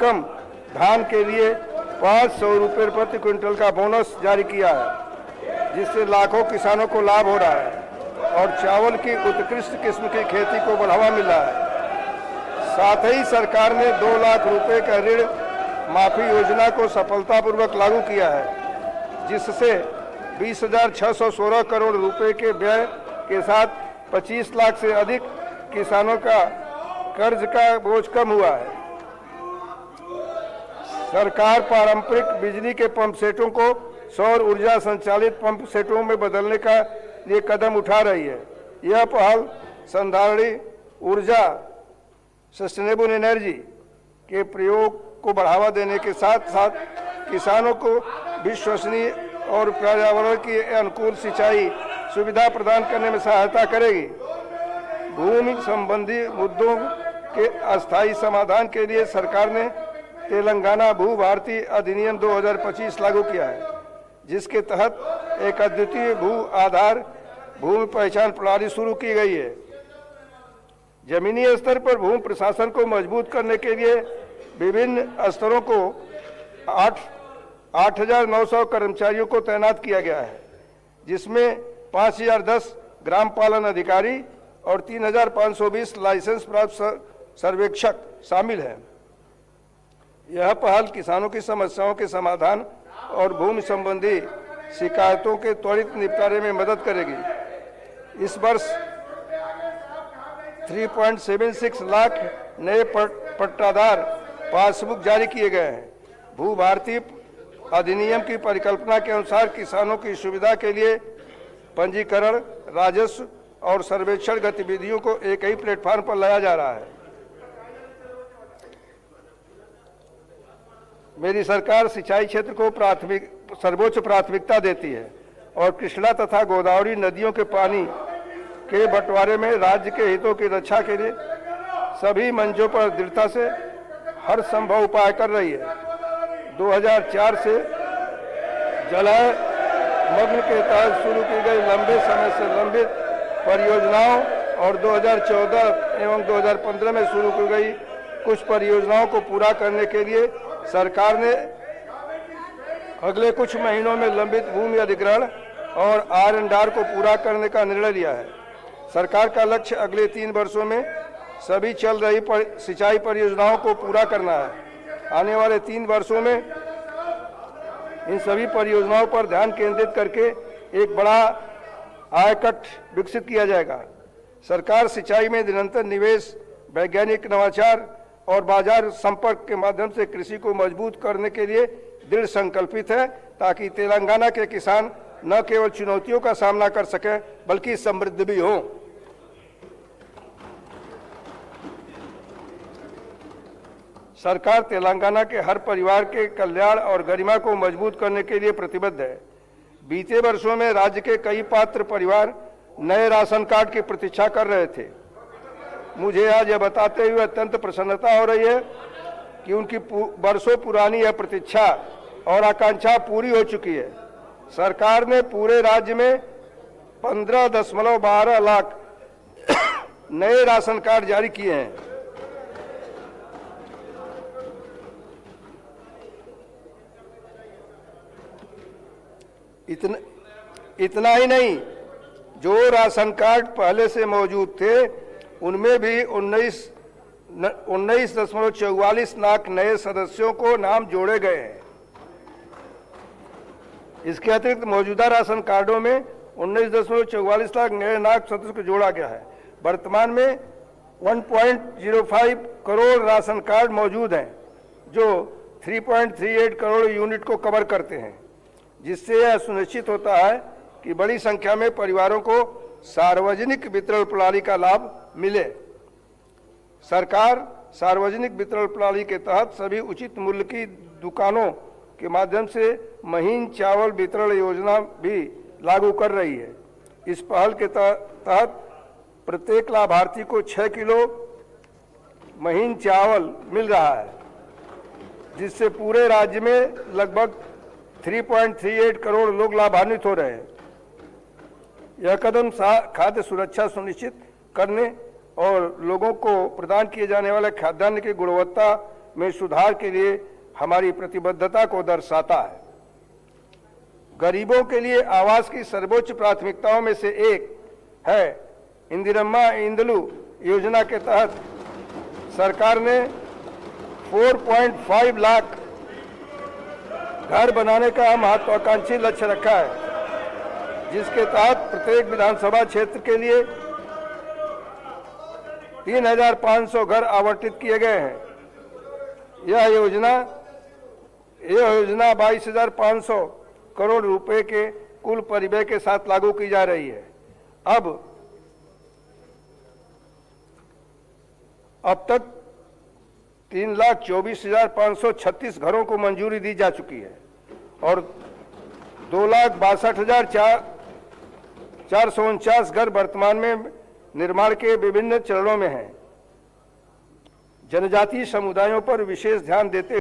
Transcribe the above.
कम धान के लिए 500 रुपये प्रति क्विंटल का बोनस जारी किया है, जिससे लाखों किसानों को लाभ हो रहा है और चावल की उत्कृष्ट किस्म की खेती को बढ़ावा मिला है। साथ ही सरकार ने 2 लाख रुपए का ऋण माफी योजना को सफलतापूर्वक लागू किया है, जिससे 20,616 करोड़ रुपए के व्यय के साथ 25 लाख से अधिक किसानों का कर्ज का बोझ कम हुआ है। सरकार पारंपरिक बिजली के पंप सेटों को सौर ऊर्जा संचालित पंप सेटों में बदलने का लिए कदम उठा रही है। यह पहल संधारणीय ऊर्जा सस्टेनेबल एनर्जी के प्रयोग को बढ़ावा देने के साथ साथ किसानों को विश्वसनीय और पर्यावरण की अनुकूल सिंचाई सुविधा प्रदान करने में सहायता करेगी। भूमि संबंधी मुद्दों के अस्थायी समाधान के लिए सरकार ने तेलंगाना भू भारती अधिनियम 2025 लागू किया है, जिसके तहत एक अद्वितीय भू आधार भूमि पहचान प्रणाली शुरू की गई है। जमीनी स्तर पर भूमि प्रशासन को मजबूत करने के लिए विभिन्न स्तरों को 8,900 कर्मचारियों को तैनात किया गया है, जिसमें 5,010 ग्राम पालन अधिकारी और 3,520 लाइसेंस प्राप्त सर्वेक्षक शामिल हैं। यह पहल किसानों की समस्याओं के समाधान और भूमि संबंधी शिकायतों के त्वरित निपटारे में मदद करेगी। इस वर्ष 3.76 लाख नए पट्टादार पासबुक जारी किए गए हैं। भू भारती अधिनियम की परिकल्पना के अनुसार किसानों की सुविधा के लिए पंजीकरण, राजस्व और सर्वेक्षण गतिविधियों को एक ही प्लेटफॉर्म पर लाया जा रहा है। मेरी सरकार सिंचाई क्षेत्र को सर्वोच्च प्राथमिकता देती है और कृष्णा तथा गोदावरी नदियों के पानी के बंटवारे में राज्य के हितों की रक्षा के लिए सभी मंचों पर दृढ़ता से हर संभव उपाय कर रही है। 2004 से जलमग्न के तहत शुरू की गई लंबे समय से लंबित परियोजनाओं और 2014 एवं 2015 में शुरू की गई कुछ परियोजनाओं को पूरा करने के लिए सरकार ने अगले कुछ महीनों में लंबित भूमि अधिग्रहण और R&R को पूरा करने का निर्णय लिया है। सरकार का लक्ष्य अगले 3 वर्षों में सभी चल रही सिंचाई परियोजनाओं को पूरा करना है। आने वाले 3 वर्षों में इन सभी परियोजनाओं पर ध्यान केंद्रित करके एक बड़ा आयकट विकसित किया जाएगा। सरकार सिंचाई में निरंतर निवेश, वैज्ञानिक नवाचार और बाजार संपर्क के माध्यम से कृषि को मजबूत करने के लिए दृढ़ संकल्पित है, ताकि तेलंगाना के किसान न केवल चुनौतियों का सामना कर सकें बल्कि समृद्ध भी हों। सरकार तेलंगाना के हर परिवार के कल्याण और गरिमा को मजबूत करने के लिए प्रतिबद्ध है। बीते वर्षों में राज्य के कई पात्र परिवार नए राशन कार्ड की प्रतीक्षा कर रहे थे। मुझे आज यह बताते हुए अत्यंत प्रसन्नता हो रही है कि उनकी वर्षों पुरानी यह प्रतीक्षा और आकांक्षा पूरी हो चुकी है। सरकार ने पूरे राज्य में 15.12 लाख नए राशन कार्ड जारी किए हैं। इतना ही नहीं, जो राशन कार्ड पहले से मौजूद थे उनमें भी 19.44 लाख नए सदस्यों को नाम जोड़े गए हैं। इसके अतिरिक्त मौजूदा राशन कार्डों में 19.44 लाख नए नाग सदस्य को जोड़ा गया है। वर्तमान में 1.05 करोड़ राशन कार्ड मौजूद हैं, जो 3.38 करोड़ यूनिट को कवर करते हैं, जिससे यह सुनिश्चित होता है कि बड़ी संख्या में परिवारों को सार्वजनिक वितरण प्रणाली का लाभ मिले। सरकार सार्वजनिक वितरण प्रणाली के तहत सभी उचित मूल्य की दुकानों के माध्यम से महीन चावल वितरण योजना भी लागू कर रही है। इस पहल के तहत प्रत्येक लाभार्थी को 6 किलो महीन चावल मिल रहा है, जिससे पूरे राज्य में लगभग 3.38 करोड़ लोग लाभान्वित हो रहे हैं। यह कदम खाद्य सुरक्षा सुनिश्चित करने और लोगों को प्रदान किए जाने वाले खाद्यान्न की गुणवत्ता में सुधार के लिए हमारी प्रतिबद्धता को दर्शाता है। गरीबों के लिए आवास की सर्वोच्च प्राथमिकताओं में से एक है इंदिरम्मा इंदलू योजना के तहत सरकार ने 4.5 लाख घर बनाने का महत्वाकांक्षी लक्ष्य रखा है, जिसके तहत प्रत्येक विधानसभा क्षेत्र के लिए 3,500 घर आवंटित किए गए हैं। यह योजना 22,500 करोड़ रुपए के कुल परिव्यय के साथ लागू की जा रही है। अब तक 3,24,536 घरों को मंजूरी दी जा चुकी है और 2,62,449 घर वर्तमान में निर्माण के विभिन्न चरणों में हैं। जनजातीय समुदायों पर विशेष ध्यान देते